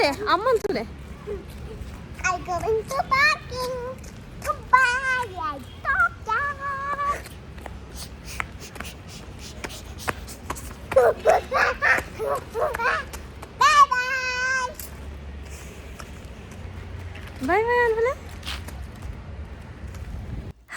ತುಲೆ ಅಮ್ಮನ ತುಲೆ. I going to parking. Goodbye, I talk down. Bye bye. Bye bye ಅನ್ಬಲೆ.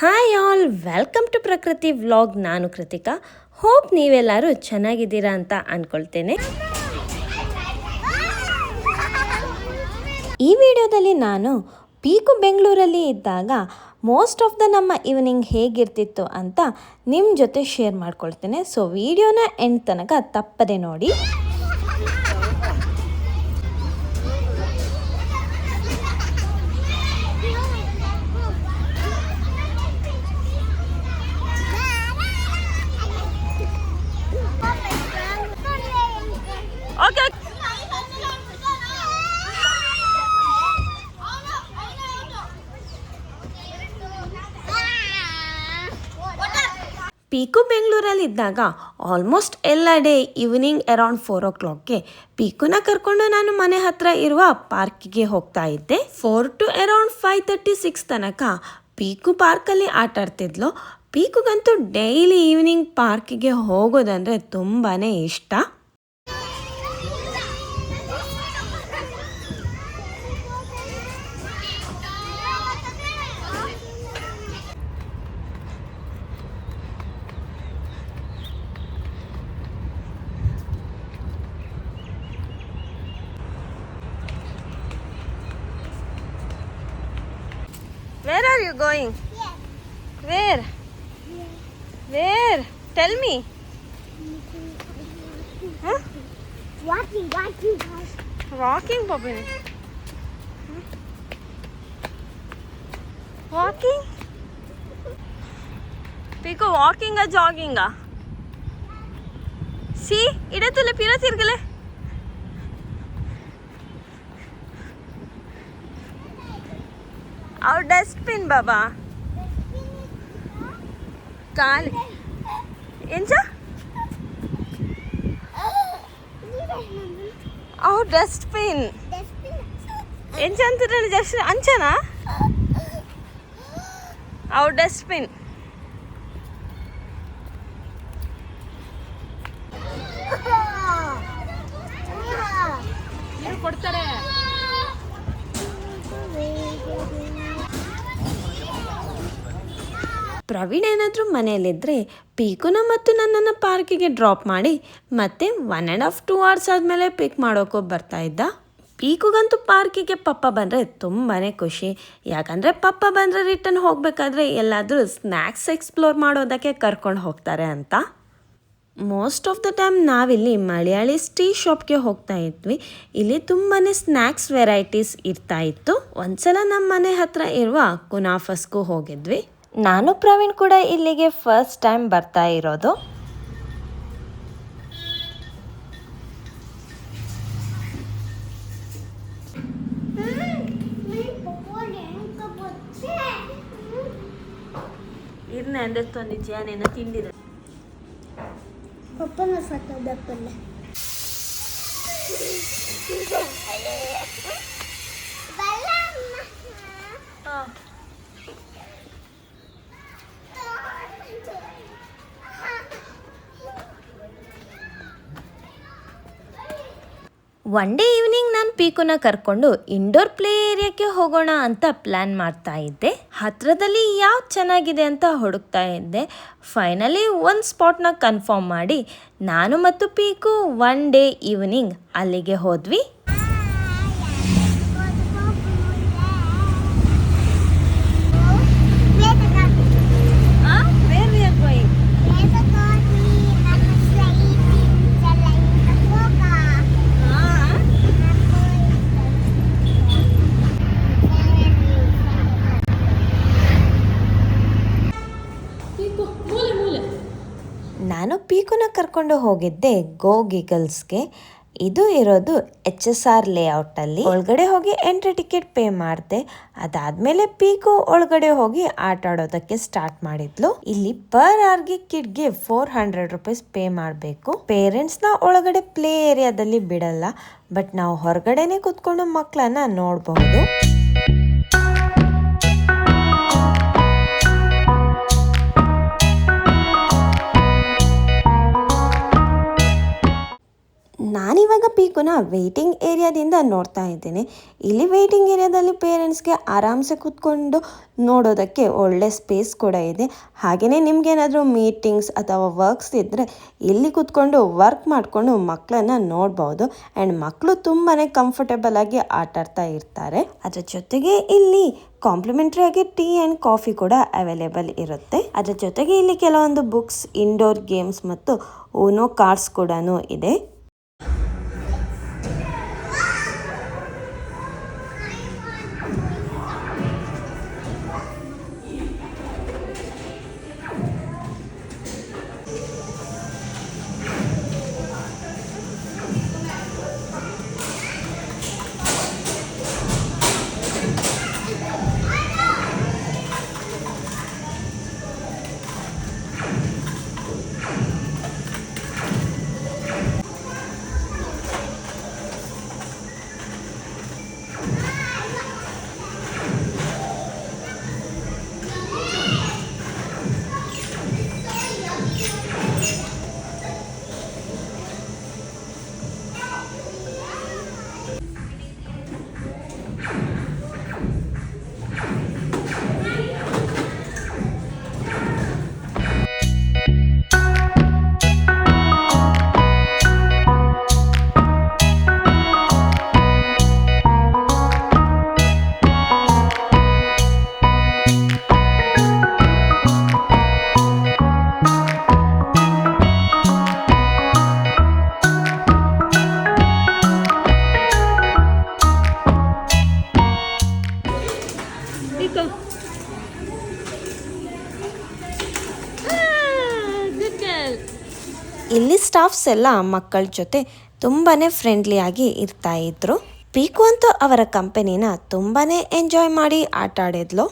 Hi all, welcome to Prakriti vlog. ನಾನು Kritika. Hope ನೀವೆಲ್ಲರೂ ಚೆನ್ನಾಗಿದ್ದೀರಾ ಅಂತ ಅಂದ್ಕೊಳ್ತೇನೆ. ಈ ವಿಡಿಯೋದಲ್ಲಿ ನಾನು ಪೀಕು ಬೆಂಗಳೂರಲ್ಲಿ ಇದ್ದಾಗ ಮೋಸ್ಟ್ ಆಫ್ ದ ನಮ್ಮ ಈವ್ನಿಂಗ್ ಹೇಗಿರ್ತಿತ್ತು ಅಂತ ನಿಮ್ಮ ಜೊತೆ ಶೇರ್ ಮಾಡ್ಕೊಳ್ತೇನೆ. ಸೊ ವಿಡಿಯೋನ ಎಂಡ್ ತನಕ ತಪ್ಪದೆ ನೋಡಿ. ಓಕೆ, ಪೀಕು ಬೆಂಗಳೂರಲ್ಲಿದ್ದಾಗ ಆಲ್ಮೋಸ್ಟ್ ಎಲ್ಲ ಡೇ ಈವ್ನಿಂಗ್ ಅರೌಂಡ್ 4 o'clockಗೆ ಪೀಕುನ ಕರ್ಕೊಂಡು ನಾನು ಮನೆ ಹತ್ರ ಇರುವ ಪಾರ್ಕಿಗೆ ಹೋಗ್ತಾ ಇದ್ದೆ. 4 to ಅರೌಂಡ್ 5:36 ತನಕ ಪೀಕು ಪಾರ್ಕಲ್ಲಿ ಆಟ ಆಡ್ತಿದ್ಲು. ಪೀಕುಗಂತೂ ಡೈಲಿ ಈವ್ನಿಂಗ್ ಪಾರ್ಕಿಗೆ ಹೋಗೋದಂದರೆ ತುಂಬಾ ಇಷ್ಟ. Where are you going? Yes. Where? Yes. Where? Tell me. Huh? Walking. Walking, Bobini. Walking? Pico, walking or jogging? See? Ida tule pira tirgale. Our dustbin, Baba. Kaal. Encha? Our dustbin. Encha antara just anchana? Our dustbin. ಏನು ಕೊಡ್ತಾರೆ? ಪ್ರವೀಣ್ ಏನಾದರೂ ಮನೆಯಲ್ಲಿದ್ದರೆ ಪೀಕುನ ಮತ್ತು ನನ್ನನ್ನು ಪಾರ್ಕಿಗೆ drop ಮಾಡಿ ಮತ್ತೆ 1.5-2 hours ಆದಮೇಲೆ ಪಿಕ್ ಮಾಡೋಕ್ಕೂ ಬರ್ತಾ ಇದ್ದ. ಪೀಕುಗಂತೂ ಪಾರ್ಕಿಗೆ ಪಪ್ಪ ಬಂದರೆ ತುಂಬಾ ಖುಷಿ. ಯಾಕಂದರೆ ಪಪ್ಪ ಬಂದರೆ ರಿಟರ್ನ್ ಹೋಗಬೇಕಾದ್ರೆ ಎಲ್ಲಾದರೂ ಸ್ನ್ಯಾಕ್ಸ್ ಎಕ್ಸ್ಪ್ಲೋರ್ ಮಾಡೋದಕ್ಕೆ ಕರ್ಕೊಂಡು ಹೋಗ್ತಾರೆ ಅಂತ. ಮೋಸ್ಟ್ ಆಫ್ ದ ಟೈಮ್ ನಾವಿಲ್ಲಿ ಮಲಯಾಳಿ ಟೀ ಶಾಪ್ಗೆ ಹೋಗ್ತಾ ಇದ್ವಿ. ಇಲ್ಲಿ ತುಂಬಾ ಸ್ನ್ಯಾಕ್ಸ್ ವೆರೈಟೀಸ್ ಇರ್ತಾ ಇತ್ತು. ಒಂದ್ಸಲ ನಮ್ಮ ಮನೆ ಹತ್ರ ಇರುವ ಕುನಾಫಸ್ಗೂ ಹೋಗಿದ್ವಿ. ನಾನು ಪ್ರವೀಣ್ ಕೂಡ ಇಲ್ಲಿಗೆ ಫಸ್ಟ್ ಟೈಮ್ ಬರ್ತಾ ಇರೋದು. ಇರ್ನ ಅಂದ್ರೆ ತಂದಿದ್ಯಾ ನೀನು ತಿಂದಿರ ಪಪ್ಪನ ಸತ್ತದಪ್ಪಲ್ಲ. ಒನ್ ಡೇ ಈವ್ನಿಂಗ್ ನಾನು ಪೀಕುನ ಕರ್ಕೊಂಡು ಇಂಡೋರ್ ಪ್ಲೇ ಏರಿಯಾಕ್ಕೆ ಹೋಗೋಣ ಅಂತ ಪ್ಲ್ಯಾನ್ ಮಾಡ್ತಾ ಇದ್ದೆ. ಹತ್ತಿರದಲ್ಲಿ ಯಾವ್ದು ಚೆನ್ನಾಗಿದೆ ಅಂತ ಹುಡುಕ್ತಾ ಇದ್ದೆ. ಫೈನಲಿ ಒಂದು ಸ್ಪಾಟ್ನ ಕನ್ಫರ್ಮ್ ಮಾಡಿ ನಾನು ಮತ್ತು ಪೀಕು ಒನ್ ಡೇ ಈವ್ನಿಂಗ್ ಅಲ್ಲಿಗೆ ಹೋದ್ವಿ. ನಾನು ಪೀಕುನ ಕರ್ಕೊಂಡು ಹೋಗಿದ್ದೆ ಗೋ ಗಿಗಲ್ಸ್ಗೆ. ಇದು ಇರೋದು HSR ಲೇಔಟ್ ಅಲ್ಲಿ. ಒಳಗಡೆ ಹೋಗಿ ಎಂಟ್ರಿ ಟಿಕೆಟ್ ಪೇ ಮಾಡಿದೆ. ಅದಾದ್ಮೇಲೆ ಪೀಕು ಒಳಗಡೆ ಹೋಗಿ ಆಟ ಆಡೋದಕ್ಕೆ ಸ್ಟಾರ್ಟ್ ಮಾಡಿದ್ಲು. ಇಲ್ಲಿ ಪರ್ ಅವರ್ಗೆ ಕಿಡ್ಗೆ 400 ರೂಪೀಸ್ ಪೇ ಮಾಡಬೇಕು. ಪೇರೆಂಟ್ಸ್ ನ ಒಳಗಡೆ ಪ್ಲೇ ಏರಿಯಾದಲ್ಲಿ ಬಿಡಲ್ಲ, ಬಟ್ ನಾವು ಹೊರಗಡೆನೆ ಕುತ್ಕೊಂಡು ಮಕ್ಕಳನ್ನ ನೋಡಬಹುದು. ನಾನಿವಾಗ ಪೀಕುನ ವೇಟಿಂಗ್ ಏರಿಯಾದಿಂದ ನೋಡ್ತಾ ಇದ್ದೀನಿ. ಇಲ್ಲಿ ವೇಟಿಂಗ್ ಏರಿಯಾದಲ್ಲಿ ಪೇರೆಂಟ್ಸ್ಗೆ ಆರಾಮ್ಸೆ ಕೂತ್ಕೊಂಡು ನೋಡೋದಕ್ಕೆ ಒಳ್ಳೆ ಸ್ಪೇಸ್ ಕೂಡ ಇದೆ. ಹಾಗೆಯೇ ನಿಮ್ಗೇನಾದರೂ ಮೀಟಿಂಗ್ಸ್ ಅಥವಾ ವರ್ಕ್ಸ್ ಇದ್ದರೆ ಇಲ್ಲಿ ಕೂತ್ಕೊಂಡು ವರ್ಕ್ ಮಾಡಿಕೊಂಡು ಮಕ್ಕಳನ್ನ ನೋಡ್ಬೋದು. ಆ್ಯಂಡ್ ಮಕ್ಕಳು ತುಂಬಾ ಕಂಫರ್ಟೇಬಲ್ ಆಗಿ ಆಟ ಆಡ್ತಾ ಇರ್ತಾರೆ. ಅದ್ರ ಜೊತೆಗೆ ಇಲ್ಲಿ ಕಾಂಪ್ಲಿಮೆಂಟ್ರಿ ಆಗಿ ಟೀ ಆ್ಯಂಡ್ ಕಾಫಿ ಕೂಡ ಅವೈಲೇಬಲ್ ಇರುತ್ತೆ. ಅದ್ರ ಜೊತೆಗೆ ಇಲ್ಲಿ ಕೆಲವೊಂದು ಬುಕ್ಸ್, ಇಂಡೋರ್ ಗೇಮ್ಸ್ ಮತ್ತು ಓನೋ ಕಾರ್ಡ್ಸ್ ಕೂಡ ಇದೆ. ಇಲ್ಲಿ ಸ್ಟಾಫ್ಸ್ ಎಲ್ಲ ಮಕ್ಕಳ ಜೊತೆ ತುಂಬಾನೇ ಫ್ರೆಂಡ್ಲಿ ಆಗಿ ಇರ್ತಾ ಇದ್ರು. ಪೀಕು ಅಂತೂ ಅವರ ಕಂಪನಿನ ತುಂಬಾನೇ ಎಂಜಾಯ್ ಮಾಡಿ ಆಟ ಆಡಿದ್ಲು.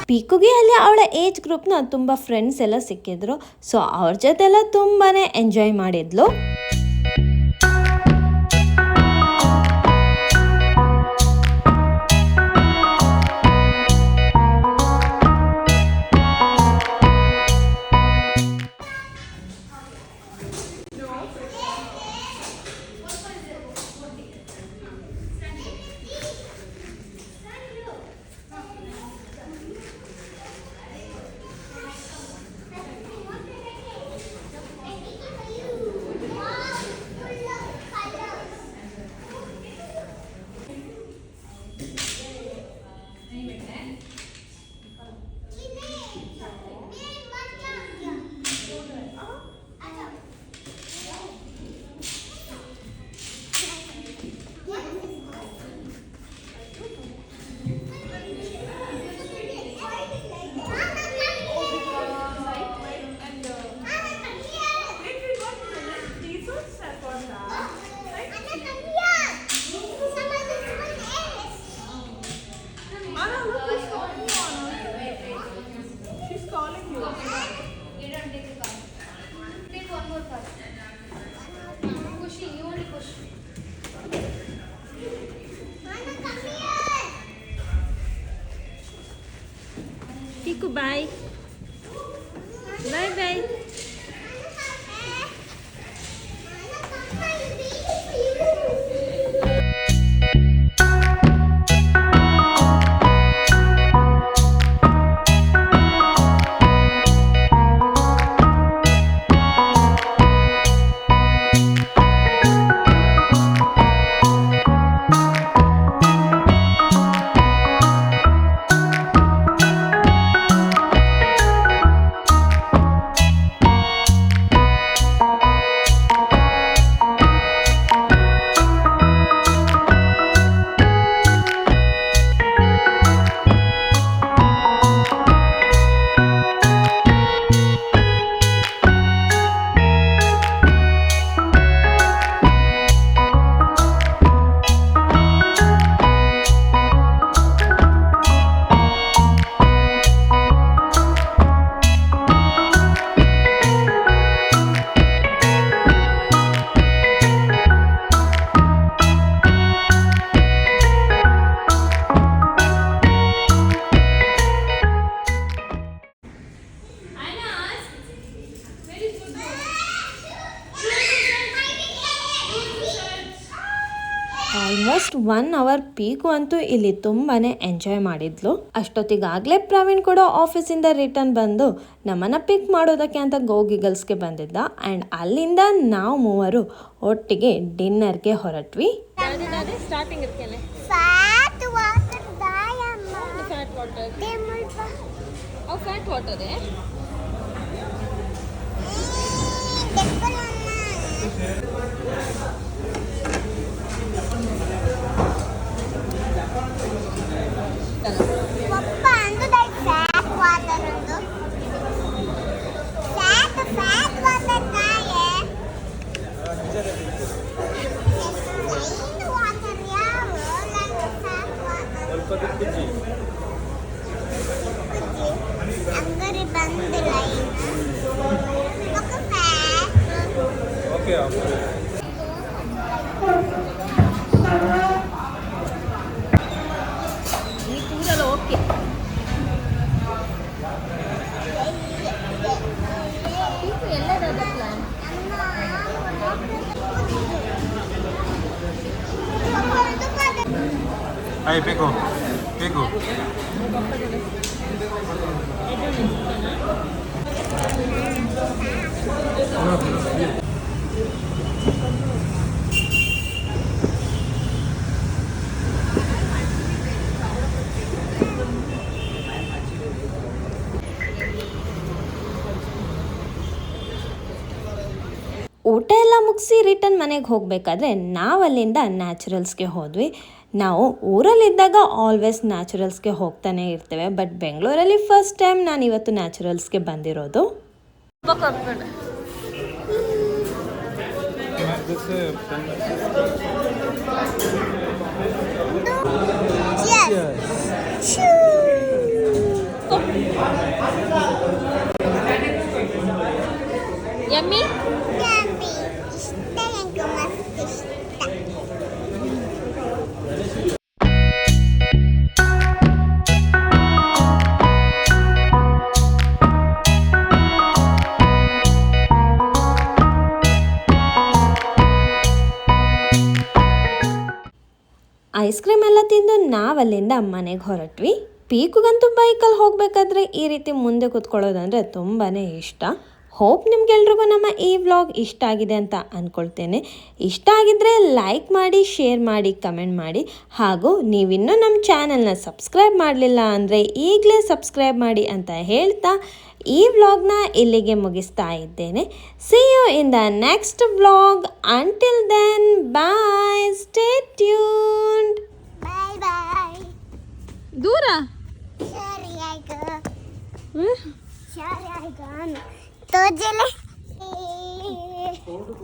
ಪೀಕುಗೆ ಅಲ್ಲಿ ಅವಳ ಏಜ್ ಗ್ರೂಪ್ನ ತುಂಬ ಫ್ರೆಂಡ್ಸ್ ಎಲ್ಲ ಸಿಕ್ಕಿದ್ರು. ಸೊ ಅವ್ರ ಜೊತೆ ಎಲ್ಲ ತುಂಬಾ ಎಂಜಾಯ್ ಮಾಡಿದ್ಲು. ಪೀಕು ಬಾಯ್ ಬಾಯ್ ಬಾಯ್. ಆಲ್ಮೋಸ್ಟ್ 1 ಅವರ್ ಪೀಕು ಅಂತೂ ಇಲ್ಲಿ ತುಂಬಾ ಎಂಜಾಯ್ ಮಾಡಿದ್ಲು. ಅಷ್ಟೊತ್ತಿಗಾಗಲೇ ಪ್ರವೀಣ್ ಕೂಡ ಆಫೀಸಿಂದ ರಿಟರ್ನ್ ಬಂದು ನಮ್ಮನ್ನು ಪಿಕ್ ಮಾಡೋದಕ್ಕೆ ಅಂತ ಗೋಗಿಗಲ್ಸ್ಗೆ ಬಂದಿದ್ದ. ಆ್ಯಂಡ್ ಅಲ್ಲಿಂದ ನಾವು ಮೂವರು ಒಟ್ಟಿಗೆ ಡಿನ್ನರ್ಗೆ ಹೊರಟ್ವಿ. ಸ್ಟಾರ್ಟಿಂಗ್ ಇರ್ಕೇನೆ ಫ್ಯಾಟ್ ವಾಟರ್ ದಾಯಮ್ಮ. ಫ್ಯಾಟ್ ವಾಟರ್ ದೇಮಲ್ಪ. ಅವು ಫ್ಯಾಟ್ ವಾಟರ್ ಟೆಂಪಲ್ ಅಮ್ಮ. ಪಪ್ಪ ಅಂದು ದೈ ಫ್ಯಾಟ್ ವಾಟರ್ ಅಂದು. ಫ್ಯಾಟ್ ವಾಟರ್ ದಾಯೆ. ಲೈನ್ ವಾಟರ್ ಯಾವ ಲೈನ್ ಫ್ಯಾಟ್ ವಾಟರ್. ಅಂಗರಿ ಬಂದು ಲೈನ್. Okay fat. ಓಕೆ ಈ ಟೂರಲ್ಲಿ ಓಕೆ. ಎಲ್ಲರದ ಪ್ಲಾನ್ Ay, Pico. ಊಟ ಎಲ್ಲ ಮುಗಿಸಿ ರಿಟರ್ನ್ ಮನೆಗೆ ಹೋಗಬೇಕಾದ್ರೆ ನಾವಲ್ಲಿಂದ ನ್ಯಾಚುರಲ್ಸ್ಗೆ ಹೋದ್ವಿ. ನಾವು ಊರಲ್ಲಿದ್ದಾಗ ಆಲ್ವೇಸ್ ನ್ಯಾಚುರಲ್ಸ್ಗೆ ಹೋಗ್ತಾನೆ ಇರ್ತೇವೆ. ಬಟ್ ಬೆಂಗಳೂರಲ್ಲಿ ಫಸ್ಟ್ ಟೈಮ್ ನಾನು ಇವತ್ತು ನ್ಯಾಚುರಲ್ಸ್ಗೆ ಬಂದಿರೋದು. ಯಮ್ಮಿ ಇಷ್ಟ ಹೆಂಗೆ ಮಸ್ತ್ ಇಷ್ಟ. ಐಸ್ ಕ್ರೀಮ್ ಎಲ್ಲ ತಿಂದು ನಾವಲ್ಲಿಂದ ಮನೆಗೆ ಹೊರಟ್ವಿ. ಪೀಕುಗಂತೂ ಬೈಕಲ್ಲಿ ಹೋಗಬೇಕಾದ್ರೆ ಈ ರೀತಿ ಮುಂದೆ ಕೂತ್ಕೊಳ್ಳೋದಂದರೆ ತುಂಬಾ ಇಷ್ಟ. ಹೋಪ್ ನಿಮ್ಗೆಲ್ರಿಗೂ ನಮ್ಮ ಈ ವ್ಲಾಗ್ ಇಷ್ಟ ಆಗಿದೆ ಅಂತ ಅಂದ್ಕೊಳ್ತೇನೆ. ಇಷ್ಟ ಆಗಿದ್ದರೆ ಲೈಕ್ ಮಾಡಿ, ಶೇರ್ ಮಾಡಿ, ಕಮೆಂಟ್ ಮಾಡಿ. ಹಾಗೂ ನೀವಿನ್ನೂ ನಮ್ಮ ಚಾನಲ್ನ ಸಬ್ಸ್ಕ್ರೈಬ್ ಮಾಡಲಿಲ್ಲ ಅಂದರೆ ಈಗಲೇ ಸಬ್ಸ್ಕ್ರೈಬ್ ಮಾಡಿ ಅಂತ ಹೇಳ್ತಾ ಈ ವ್ಲಾಗ್ನ ಇಲ್ಲಿಗೆ ಮುಗಿಸ್ತಾ ಇದ್ದೇನೆ. See you in the next vlog. Until then, bye. Stay tuned. ಬಾಯ್ ಬಾಯ್. ದೂರ ಸರಿ ಆಯ್ತು. ಸರಿ ಆಯ್ತು. ತೋಜಲೆ